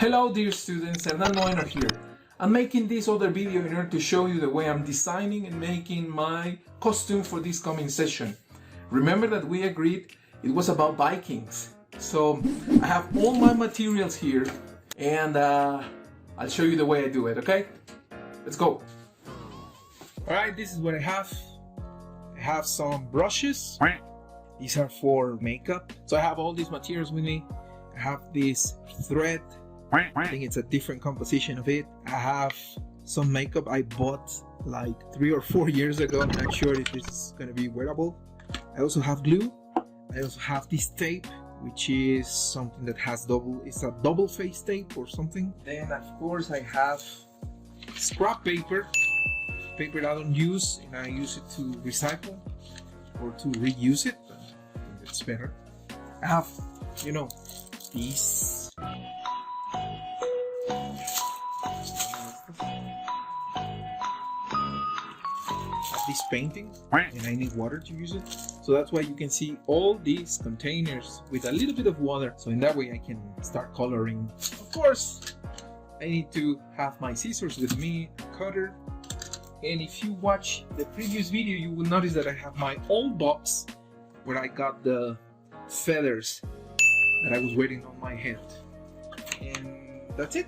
Hello dear students, Hernán here. I'm making this other video in order to show you the way I'm designing and making my costume for this coming session. Remember that we agreed it was about Vikings. So I have all my materials here and I'll show you the way I do it, okay? Let's go. Alright, this is what I have. I have some brushes. These are for makeup. So I have all these materials with me. I have this thread. I think it's a different composition of it. I have some makeup I bought like 3 or 4 years ago. I'm not sure if this is going to be wearable. I also have glue. I also have this tape, which is something that has it's a double face tape or something. Then of course I have scrap paper I don't use, and I use it to recycle or to reuse it. I think it's better. I have, these this painting, and I need water to use it, so that's why you can see all these containers with a little bit of water, so in that way I can start coloring. Of course I need to have my scissors with me, a cutter, and if you watch the previous video you will notice that I have my old box where I got the feathers that I was wearing on my head. And that's it.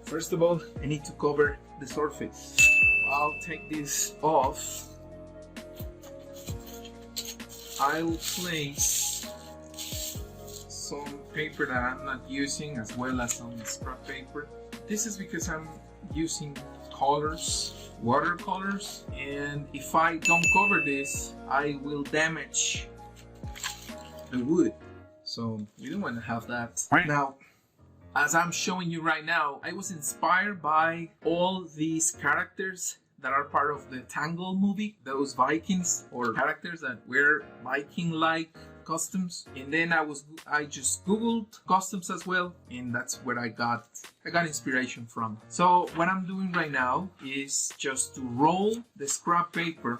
First of all, I need to cover the surface. I'll take this off. I'll place some paper that I'm not using as well as some scrap paper. This is because I'm using colors, watercolors, and if I don't cover this, I will damage the wood. So we don't want to have that. Now, as I'm showing you right now, I was inspired by all these characters that are part of the Tangle movie, those Vikings or characters that wear Viking-like costumes. And then I just googled costumes as well, and that's where I got inspiration from. So what I'm doing right now is just to roll the scrap paper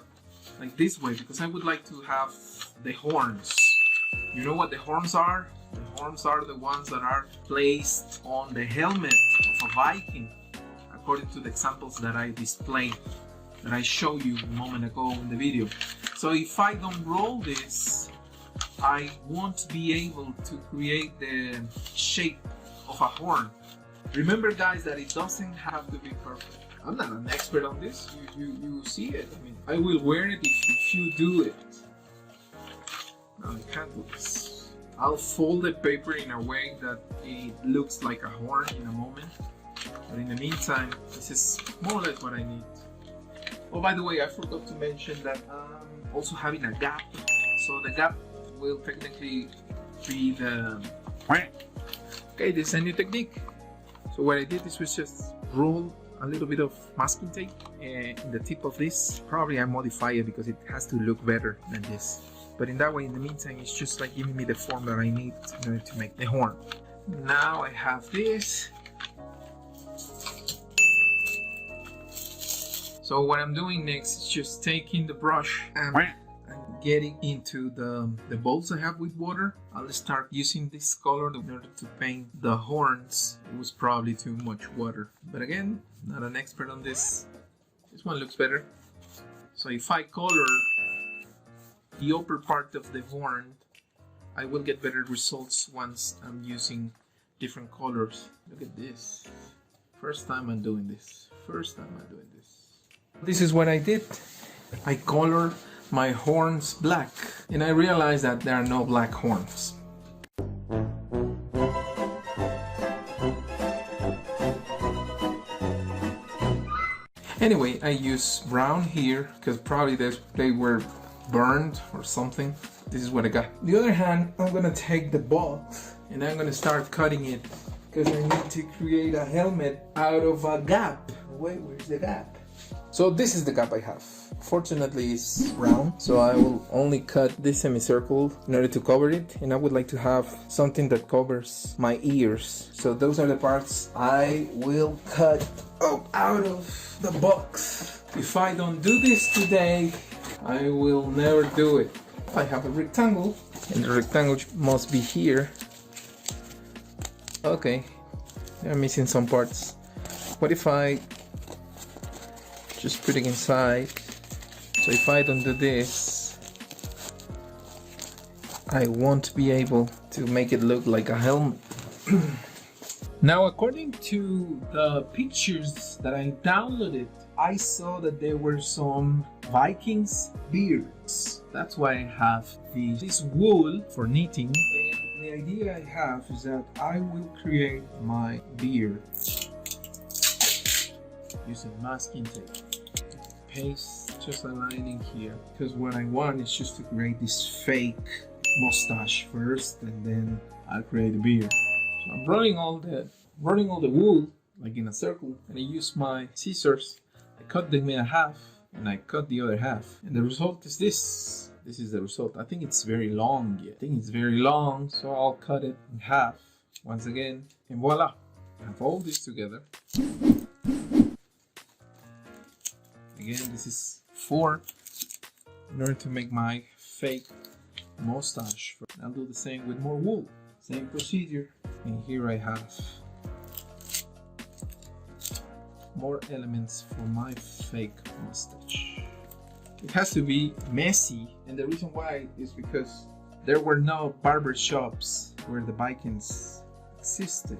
like this way, because I would like to have the horns. You know what the horns are? The horns are the ones that are placed on the helmet of a Viking, according to the examples that I displayed, that I showed you a moment ago in the video. So if I don't roll this, I won't be able to create the shape of a horn. Remember guys that it doesn't have to be perfect. I'm not an expert on this, you see it. I mean, I will wear it if you do it. No, I can't do this. I'll fold the paper in a way that it looks like a horn in a moment. But in the meantime, this is more or less what I need. Oh, by the way, I forgot to mention that I'm also having a gap. So the gap will technically be the... Okay, this is a new technique. So what I did is just roll a little bit of masking tape in the tip of this. Probably I modify it because it has to look better than this. But in that way, in the meantime, it's just like giving me the form that I need in order to make the horn. Now I have this. So what I'm doing next is just taking the brush and getting into the bowls I have with water. I'll start using this color in order to paint the horns. It was probably too much water. But again, not an expert on this. This one looks better. So if I color the upper part of the horn, I will get better results once I'm using different colors. Look at this. First time I'm doing this. This is what I did. I colored my horns black, and I realized that there are no black horns. Anyway, I use brown here because probably they were burned or something. This is what I got. On the other hand, I'm gonna take the box and I'm gonna start cutting it because I need to create a helmet out of a gap. Wait, where's the gap? So this is the gap I have. Fortunately it's round, so I will only cut this semicircle in order to cover it, and I would like to have something that covers my ears. So those are the parts I will cut out of the box. If I don't do this today, I will never do it. I have a rectangle, and the rectangle must be here. Okay, I'm missing some parts. What if I just put it inside? So if I don't do this, I won't be able to make it look like a helmet. Now, according to the pictures that I downloaded, I saw that there were some Vikings beards. That's why I have this wool for knitting. And the idea I have is that I will create my beard using masking tape. Paste just a line in here, because what I want is just to create this fake mustache first, and then I'll create a beard. So I'm running all the wool like in a circle, and I use my scissors. I cut them in half, and I cut the other half, and the result is this. This is the result. I think it's very long. Yeah, I think it's very long, so I'll cut it in half once again, and voila! I have all this together. Again, this is 4 in order to make my fake mustache. I'll do the same with more wool. Same procedure. And here I have more elements for my fake mustache. It has to be messy, and the reason why is because there were no barber shops where the Vikings existed.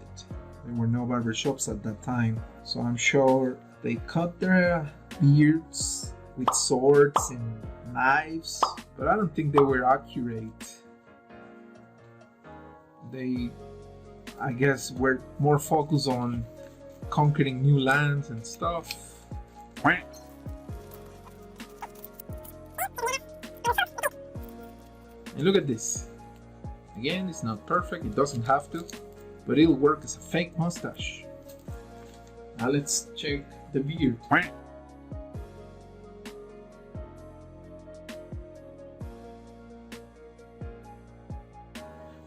There were no barber shops at that time, so I'm sure they cut their beards with swords and knives, but I don't think they were accurate. They, I guess, were more focused on conquering new lands and stuff. And look at this. Again, it's not perfect, it doesn't have to, but it'll work as a fake mustache. Now let's check the beard.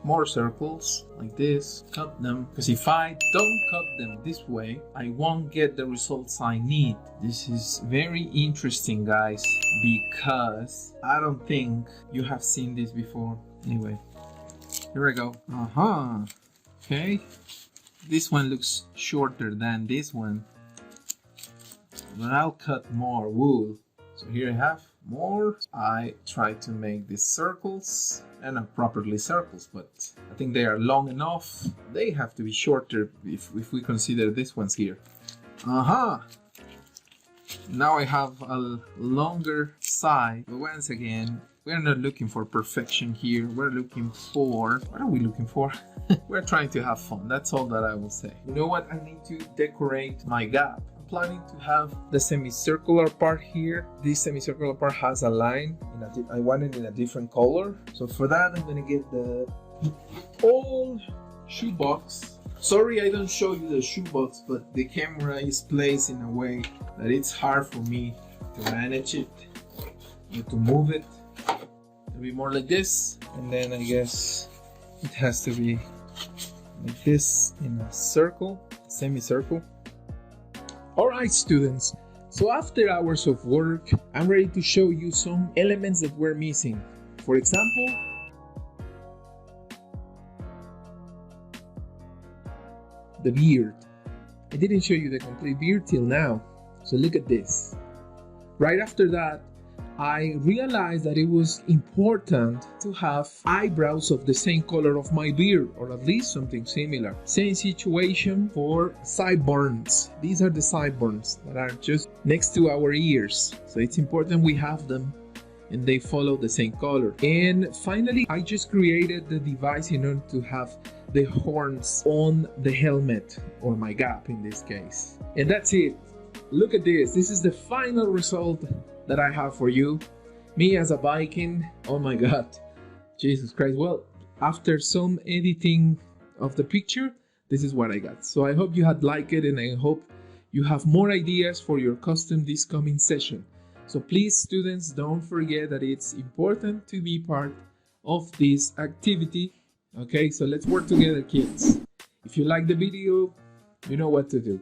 More circles like this, cut them, because if I don't cut them this way, I won't get the results I need. This is very interesting, guys, because I don't think you have seen this before. Anyway, here I go. Okay, this one looks shorter than this one, but I'll cut more wool. So here I have more. I try to make these circles, and not properly circles, but I think they are long enough. They have to be shorter if we consider this one's here. Now I have a longer side, but once again, we're not looking for perfection here. We're looking for, what are we looking for? We're trying to have fun. That's all that I will say. You know what? I need to decorate my gap. I'm planning to have the semicircular part here. This semicircular part has a line. I want it in a different color. So for that, I'm gonna get the old shoebox. Sorry I don't show you the shoebox, but the camera is placed in a way that it's hard for me to manage it and to move it. It'll be more like this, and then I guess it has to be like this in a circle, semicircle. Alright students, so after hours of work, I'm ready to show you some elements that we're missing. For example, the beard. I didn't show you the complete beard till now, so look at this. Right after that, I realized that it was important to have eyebrows of the same color of my beard, or at least something similar. Same situation for sideburns. These are the sideburns that are just next to our ears. So it's important we have them and they follow the same color. And finally, I just created the device in order to have the horns on the helmet, or my gap in this case. And that's it. Look at this. This is the final result that I have for you. Me as a Viking. Oh my god, Jesus Christ. Well, after some editing of the picture, this is what I got. So I hope you had liked it, and I hope you have more ideas for your custom this coming session. So please students, don't forget that it's important to be part of this activity. Okay, so let's work together, kids. If you like the video, you know what to do.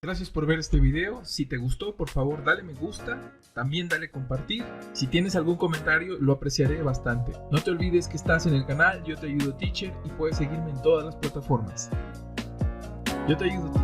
Gracias por ver este video. Si te gustó, por favor dale me gusta, también dale compartir. Si tienes algún comentario, lo apreciaré bastante. No te olvides que estás en el canal Yo Te Ayudo Teacher y puedes seguirme en todas las plataformas. Yo te ayudo.